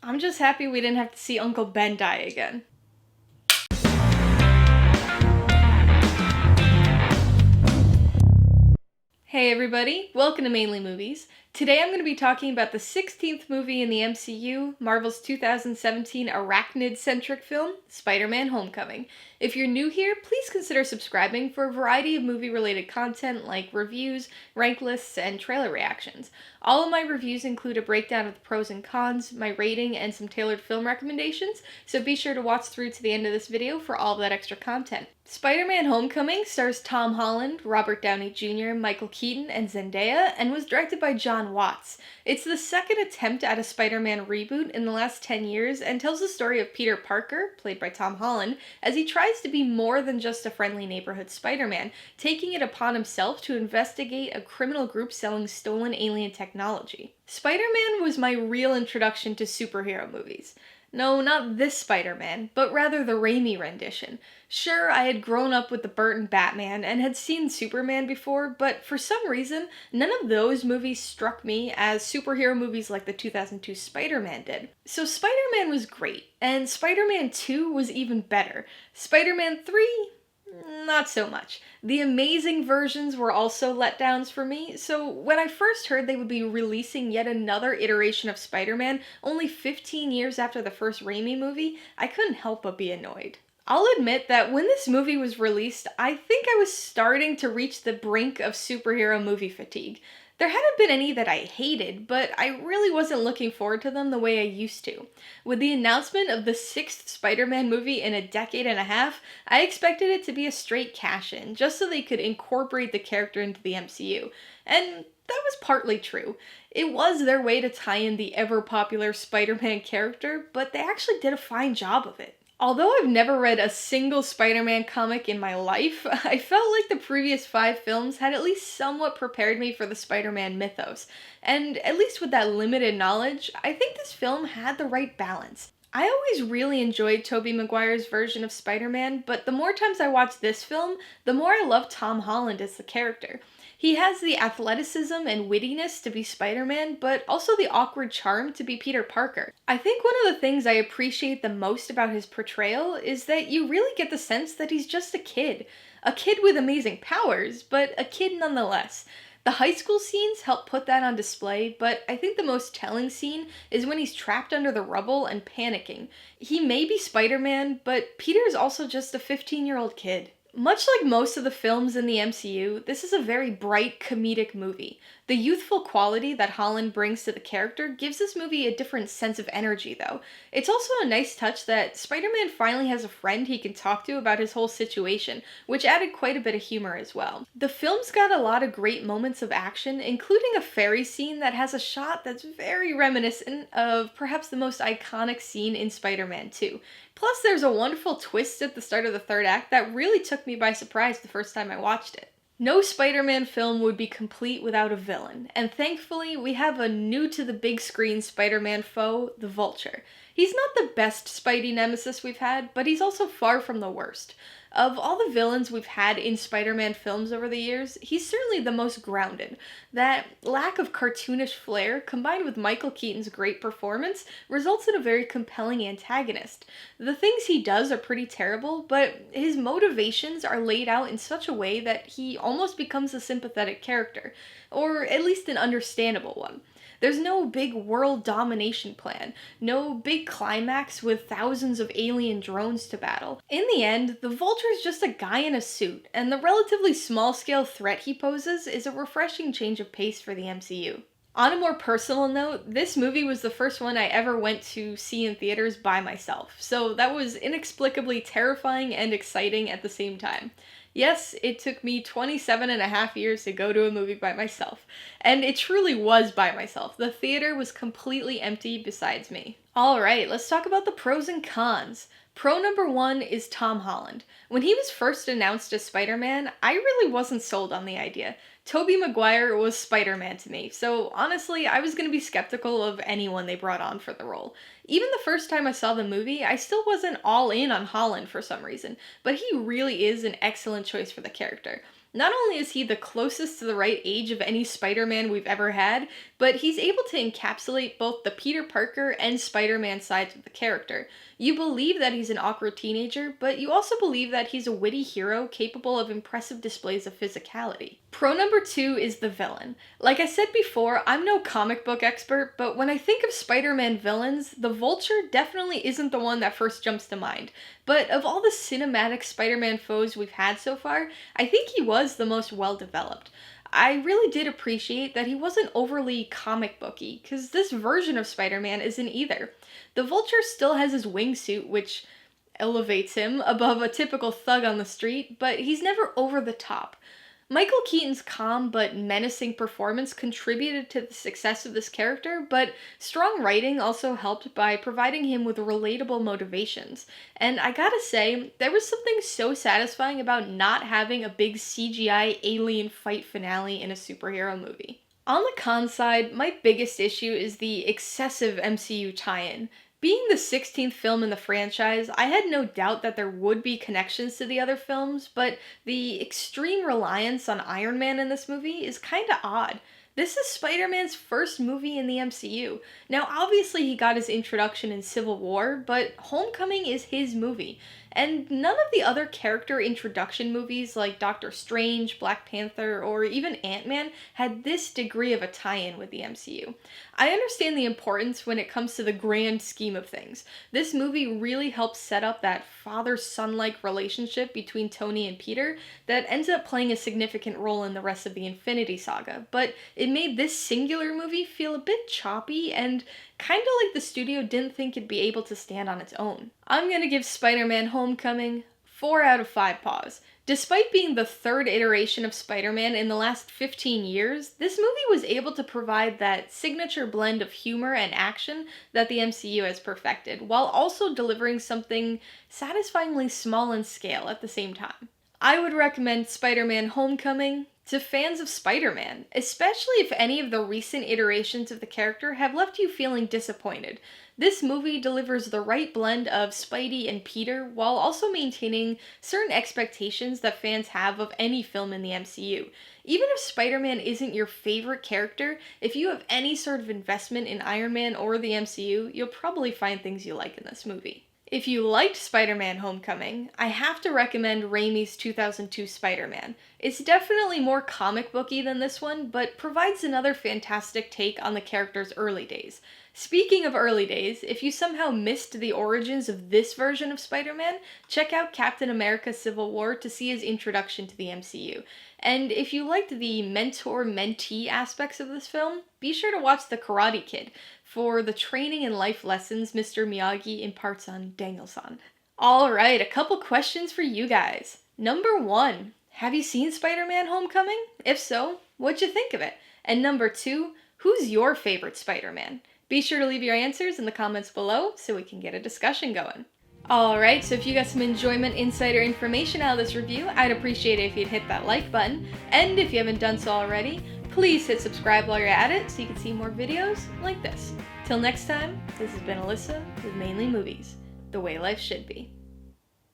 I'm just happy we didn't have to see Uncle Ben die again. Hey everybody, welcome to Mainly Movies. Today I'm going to be talking about the 16th movie in the MCU, Marvel's 2017 arachnid-centric film, Spider-Man: Homecoming. If you're new here, please consider subscribing for a variety of movie-related content like reviews, rank lists, and trailer reactions. All of my reviews include a breakdown of the pros and cons, my rating, and some tailored film recommendations, so be sure to watch through to the end of this video for all of that extra content. Spider-Man: Homecoming stars Tom Holland, Robert Downy Jr., Michael Keaton, and Zendaya, and was directed by Jon Watts. It's the second attempt at a Spider-Man reboot in the last 10 years and tells the story of Peter Parker, played by Tom Holland, as he tries to be more than just a friendly neighborhood Spider-Man, taking it upon himself to investigate a criminal group selling stolen alien technology. Spider-Man was my real introduction to superhero movies. No, not this Spider-Man, but rather the Raimi rendition. Sure, I had grown up with the Burton Batman and had seen Superman before, but for some reason, none of those movies struck me as superhero movies like the 2002 Spider-Man did. So Spider-Man was great, and Spider-Man 2 was even better. Spider-Man 3? Not so much. The Amazing versions were also letdowns for me, so when I first heard they would be releasing yet another iteration of Spider-Man only 15 years after the first Raimi movie, I couldn't help but be annoyed. I'll admit that when this movie was released, I think I was starting to reach the brink of superhero movie fatigue. There hadn't been any that I hated, but I really wasn't looking forward to them the way I used to. With the announcement of the 6th Spider-Man movie in a decade and a half, I expected it to be a straight cash-in, just so they could incorporate the character into the MCU. And that was partly true. It was their way to tie in the ever-popular Spider-Man character, but they actually did a fine job of it. Although I've never read a single Spider-Man comic in my life, I felt like the previous 5 films had at least somewhat prepared me for the Spider-Man mythos. And at least with that limited knowledge, I think this film had the right balance. I always really enjoyed Tobey Maguire's version of Spider-Man, but the more times I watch this film, the more I love Tom Holland as the character. He has the athleticism and wittiness to be Spider-Man, but also the awkward charm to be Peter Parker. I think one of the things I appreciate the most about his portrayal is that you really get the sense that he's just a kid. A kid with amazing powers, but a kid nonetheless. The high school scenes help put that on display, but I think the most telling scene is when he's trapped under the rubble and panicking. He may be Spider-Man, but Peter is also just a 15-year-old kid. Much like most of the films in the MCU, this is a very bright, comedic movie. The youthful quality that Holland brings to the character gives this movie a different sense of energy, though. It's also a nice touch that Spider-Man finally has a friend he can talk to about his whole situation, which added quite a bit of humor as well. The film's got a lot of great moments of action, including a ferry scene that has a shot that's very reminiscent of perhaps the most iconic scene in Spider-Man 2. Plus, there's a wonderful twist at the start of the third act that really took me by surprise the first time I watched it. No Spider-Man film would be complete without a villain, and thankfully we have a new to the big screen Spider-Man foe, the Vulture. He's not the best Spidey nemesis we've had, but he's also far from the worst. Of all the villains we've had in Spider-Man films over the years, he's certainly the most grounded. That lack of cartoonish flair, combined with Michael Keaton's great performance, results in a very compelling antagonist. The things he does are pretty terrible, but his motivations are laid out in such a way that he almost becomes a sympathetic character, or at least an understandable one. There's no big world domination plan, no big climax with thousands of alien drones to battle. In the end, the Vulture's just a guy in a suit, and the relatively small-scale threat he poses is a refreshing change of pace for the MCU. On a more personal note, this movie was the first one I ever went to see in theaters by myself, so that was inexplicably terrifying and exciting at the same time. Yes, it took me 27 and a half years to go to a movie by myself. And it truly was by myself. The theater was completely empty besides me. Alright, let's talk about the pros and cons. Pro number 1 is Tom Holland. When he was first announced as Spider-Man, I really wasn't sold on the idea. Tobey Maguire was Spider-Man to me, so honestly, I was going to be skeptical of anyone they brought on for the role. Even the first time I saw the movie, I still wasn't all in on Holland for some reason, but he really is an excellent choice for the character. Not only is he the closest to the right age of any Spider-Man we've ever had, but he's able to encapsulate both the Peter Parker and Spider-Man sides of the character. You believe that he's an awkward teenager, but you also believe that he's a witty hero capable of impressive displays of physicality. Pro number 2 is the villain. Like I said before, I'm no comic book expert, but when I think of Spider-Man villains, the Vulture definitely isn't the one that first jumps to mind. But of all the cinematic Spider-Man foes we've had so far, I think he was the most well-developed. I really did appreciate that he wasn't overly comic booky, because this version of Spider-Man isn't either. The Vulture still has his wingsuit, which elevates him above a typical thug on the street, but he's never over the top. Michael Keaton's calm but menacing performance contributed to the success of this character, but strong writing also helped by providing him with relatable motivations. And I gotta say, there was something so satisfying about not having a big CGI alien fight finale in a superhero movie. On the con side, my biggest issue is the excessive MCU tie-in. Being the 16th film in the franchise, I had no doubt that there would be connections to the other films, but the extreme reliance on Iron Man in this movie is kinda odd. This is Spider-Man's first movie in the MCU. Now, obviously he got his introduction in Civil War, but Homecoming is his movie. And none of the other character introduction movies like Doctor Strange, Black Panther, or even Ant-Man had this degree of a tie-in with the MCU. I understand the importance when it comes to the grand scheme of things. This movie really helps set up that father-son-like relationship between Tony and Peter that ends up playing a significant role in the rest of the Infinity Saga, but it made this singular movie feel a bit choppy and kinda like the studio didn't think it'd be able to stand on its own. I'm gonna give Spider-Man Homecoming 4 out of 5 paws. Despite being the third iteration of Spider-Man in the last 15 years, this movie was able to provide that signature blend of humor and action that the MCU has perfected, while also delivering something satisfyingly small in scale at the same time. I would recommend Spider-Man Homecoming to fans of Spider-Man, especially if any of the recent iterations of the character have left you feeling disappointed. This movie delivers the right blend of Spidey and Peter while also maintaining certain expectations that fans have of any film in the MCU. Even if Spider-Man isn't your favorite character, if you have any sort of investment in Iron Man or the MCU, you'll probably find things you like in this movie. If you liked Spider-Man Homecoming, I have to recommend Raimi's 2002 Spider-Man. It's definitely more comic booky than this one, but provides another fantastic take on the character's early days. Speaking of early days, if you somehow missed the origins of this version of Spider-Man, check out Captain America Civil War to see his introduction to the MCU. And if you liked the mentor-mentee aspects of this film, be sure to watch The Karate Kid for the training and life lessons Mr. Miyagi imparts on Daniel-san. Alright, a couple questions for you guys. Number 1, have you seen Spider-Man Homecoming? If so, what'd you think of it? And number 2, who's your favorite Spider-Man? Be sure to leave your answers in the comments below so we can get a discussion going. Alright, so if you got some enjoyment, insight, or information out of this review, I'd appreciate it if you'd hit that like button. And if you haven't done so already, please hit subscribe while you're at it so you can see more videos like this. Till next time, this has been Alyssa with Mainly Movies, the way life should be.